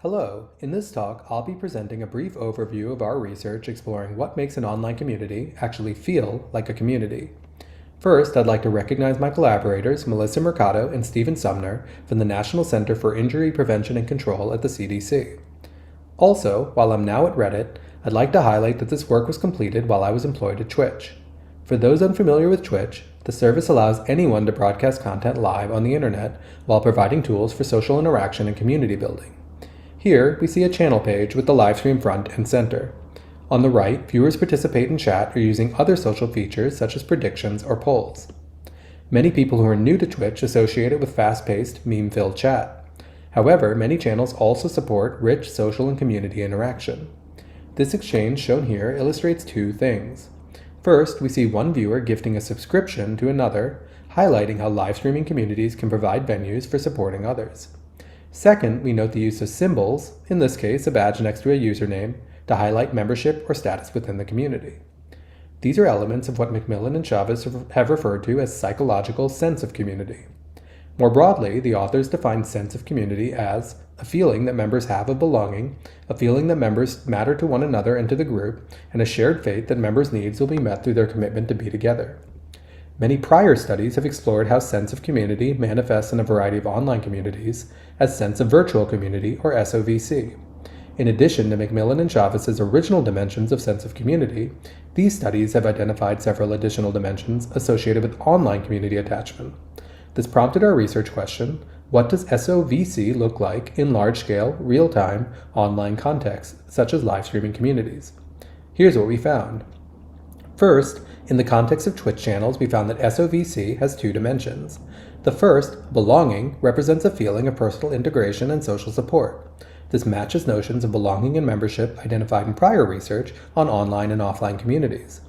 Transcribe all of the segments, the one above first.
Hello, in this talk I'll be presenting a brief overview of our research exploring what makes an online community actually feel like a community. First, I'd like to recognize my collaborators Melissa Mercado and Stephen Sumner from the National Center for Injury Prevention and Control at the CDC. Also, while I'm now at Reddit, I'd like to highlight that this work was completed while I was employed at Twitch. For those unfamiliar with Twitch, the service allows anyone to broadcast content live on the internet while providing tools for social interaction and community building. Here, we see a channel page with the livestream front and center. On the right, viewers participate in chat or using other social features such as predictions or polls. Many people who are new to Twitch associate it with fast-paced, meme-filled chat. However, many channels also support rich social and community interaction. This exchange shown here illustrates two things. First, we see one viewer gifting a subscription to another, highlighting how live streaming communities can provide venues for supporting others. Second, we note the use of symbols, in this case a badge next to a username, to highlight membership or status within the community. These are elements of what McMillan and Chavez have referred to as psychological sense of community. More broadly, the authors define sense of community as a feeling that members have of belonging, a feeling that members matter to one another and to the group, and a shared faith that members' needs will be met through their commitment to be together. Many prior studies have explored how sense of community manifests in a variety of online communities as sense of virtual community, or SOVC. In addition to McMillan and Chavez's original dimensions of sense of community, these studies have identified several additional dimensions associated with online community attachment. This prompted our research question: what does SOVC look like in large-scale, real-time, online contexts, such as live streaming communities? Here's what we found. First, in the context of Twitch channels, we found that SOVC has two dimensions. The first, belonging, represents a feeling of personal integration and social support. This matches notions of belonging and membership identified in prior research on online and offline communities.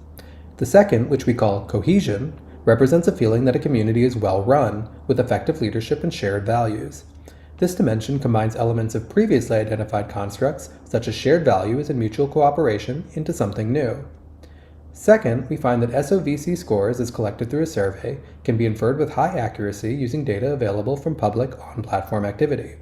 The second, which we call cohesion, represents a feeling that a community is well run, with effective leadership and shared values. This dimension combines elements of previously identified constructs, such as shared values and mutual cooperation, into something new. Second, we find that SOVC scores, as collected through a survey, can be inferred with high accuracy using data available from public on-platform activity.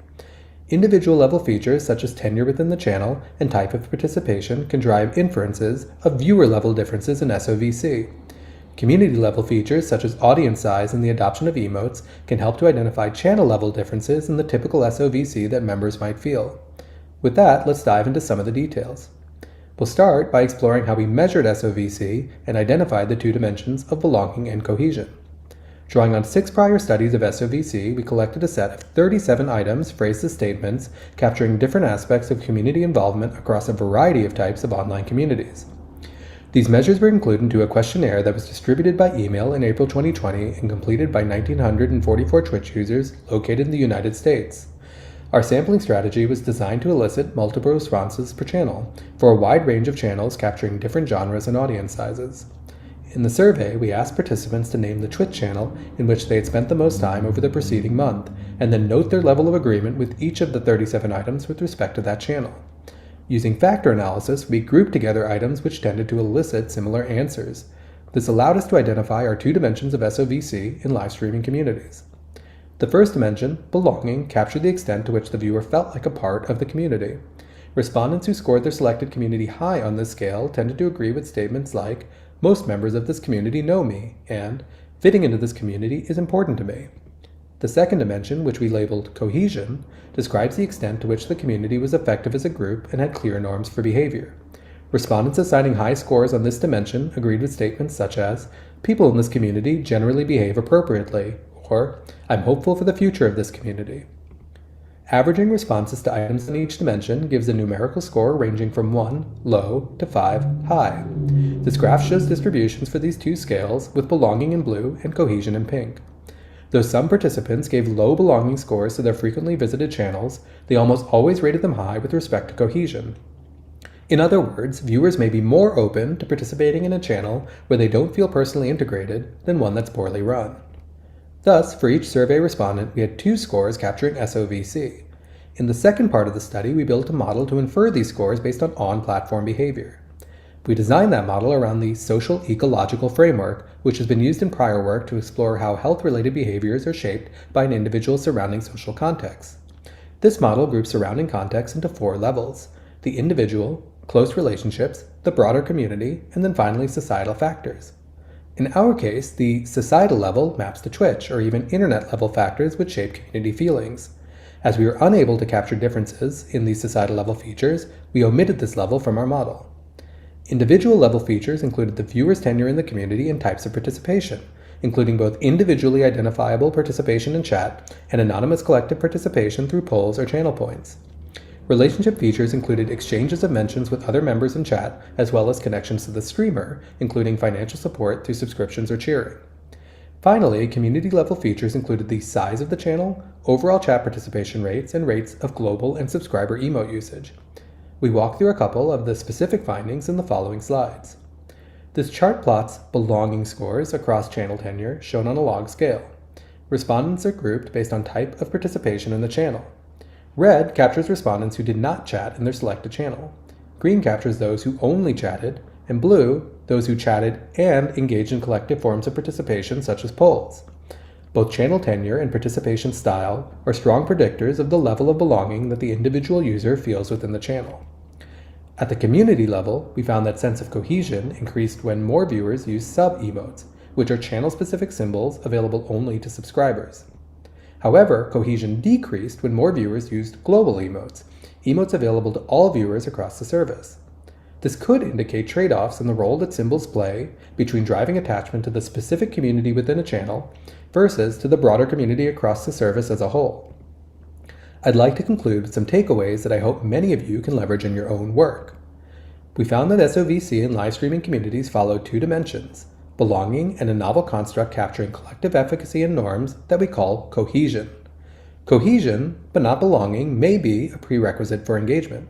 Individual-level features such as tenure within the channel and type of participation can drive inferences of viewer-level differences in SOVC. Community-level features such as audience size and the adoption of emotes can help to identify channel-level differences in the typical SOVC that members might feel. With that, let's dive into some of the details. We'll start by exploring how we measured SOVC and identified the two dimensions of belonging and cohesion. Drawing on 6 prior studies of SOVC, we collected a set of 37 items phrased as statements capturing different aspects of community involvement across a variety of types of online communities. These measures were included into a questionnaire that was distributed by email in April 2020 and completed by 1,944 Twitch users located in the United States. Our sampling strategy was designed to elicit multiple responses per channel for a wide range of channels capturing different genres and audience sizes. In the survey, we asked participants to name the Twitch channel in which they had spent the most time over the preceding month, and then note their level of agreement with each of the 37 items with respect to that channel. Using factor analysis, we grouped together items which tended to elicit similar answers. This allowed us to identify our two dimensions of SOVC in live streaming communities. The first dimension, belonging, captured the extent to which the viewer felt like a part of the community. Respondents who scored their selected community high on this scale tended to agree with statements like, "Most members of this community know me," and "Fitting into this community is important to me." The second dimension, which we labeled cohesion, describes the extent to which the community was effective as a group and had clear norms for behavior. Respondents assigning high scores on this dimension agreed with statements such as, "People in this community generally behave appropriately," or "I'm hopeful for the future of this community." Averaging responses to items in each dimension gives a numerical score ranging from 1, low, to 5, high. This graph shows distributions for these two scales, with belonging in blue and cohesion in pink. Though some participants gave low belonging scores to their frequently visited channels, they almost always rated them high with respect to cohesion. In other words, viewers may be more open to participating in a channel where they don't feel personally integrated than one that's poorly run. Thus, for each survey respondent, we had 2 scores capturing SOVC. In the second part of the study, we built a model to infer these scores based on on-platform behavior. We designed that model around the Social-Ecological framework, which has been used in prior work to explore how health-related behaviors are shaped by an individual's surrounding social context. This model groups surrounding context into 4 levels: the individual, close relationships, the broader community, and then finally societal factors. In our case, the societal level maps to Twitch or even internet level factors which shape community feelings. As we were unable to capture differences in these societal level features, we omitted this level from our model. Individual level features included the viewer's tenure in the community and types of participation, including both individually identifiable participation in chat and anonymous collective participation through polls or channel points. Relationship features included exchanges of mentions with other members in chat, as well as connections to the streamer, including financial support through subscriptions or cheering. Finally, community-level features included the size of the channel, overall chat participation rates, and rates of global and subscriber emote usage. We walk through a couple of the specific findings in the following slides. This chart plots belonging scores across channel tenure, shown on a log scale. Respondents are grouped based on type of participation in the channel. Red captures respondents who did not chat in their selected channel. Green captures those who only chatted, and blue, those who chatted and engaged in collective forms of participation such as polls. Both channel tenure and participation style are strong predictors of the level of belonging that the individual user feels within the channel. At the community level, we found that sense of cohesion increased when more viewers used sub-emotes, which are channel-specific symbols available only to subscribers. However, cohesion decreased when more viewers used global emotes, emotes available to all viewers across the service. This could indicate trade-offs in the role that symbols play between driving attachment to the specific community within a channel versus to the broader community across the service as a whole. I'd like to conclude with some takeaways that I hope many of you can leverage in your own work. We found that SOVC and live streaming communities follow 2 dimensions: belonging and a novel construct capturing collective efficacy and norms that we call cohesion. Cohesion, but not belonging, may be a prerequisite for engagement.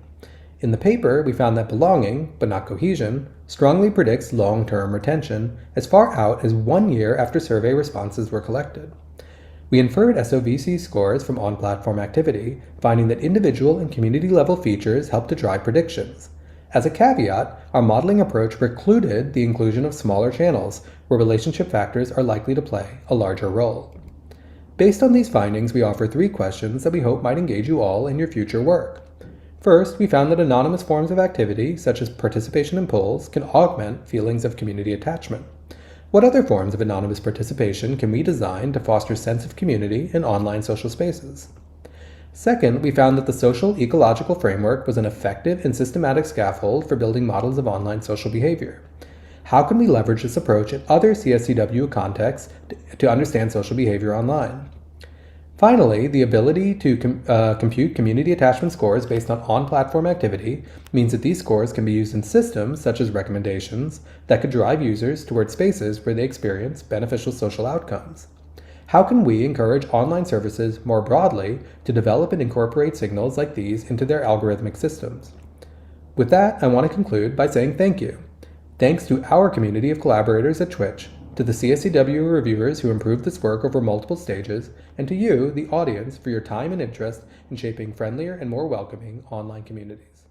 In the paper, we found that belonging, but not cohesion, strongly predicts long-term retention as far out as 1 year after survey responses were collected. We inferred SOVC scores from on-platform activity, finding that individual and community-level features help to drive predictions. As a caveat, our modeling approach precluded the inclusion of smaller channels, where relationship factors are likely to play a larger role. Based on these findings, we offer 3 questions that we hope might engage you all in your future work. First, we found that anonymous forms of activity, such as participation in polls, can augment feelings of community attachment. What other forms of anonymous participation can we design to foster a sense of community in online social spaces? Second, we found that the Social-Ecological framework was an effective and systematic scaffold for building models of online social behavior. How can we leverage this approach in other CSCW contexts to understand social behavior online? Finally, the ability to compute community attachment scores based on on-platform activity means that these scores can be used in systems such as recommendations that could drive users toward spaces where they experience beneficial social outcomes. How can we encourage online services more broadly to develop and incorporate signals like these into their algorithmic systems? With that, I want to conclude by saying thank you. Thanks to our community of collaborators at Twitch, to the CSCW reviewers who improved this work over multiple stages, and to you, the audience, for your time and interest in shaping friendlier and more welcoming online communities.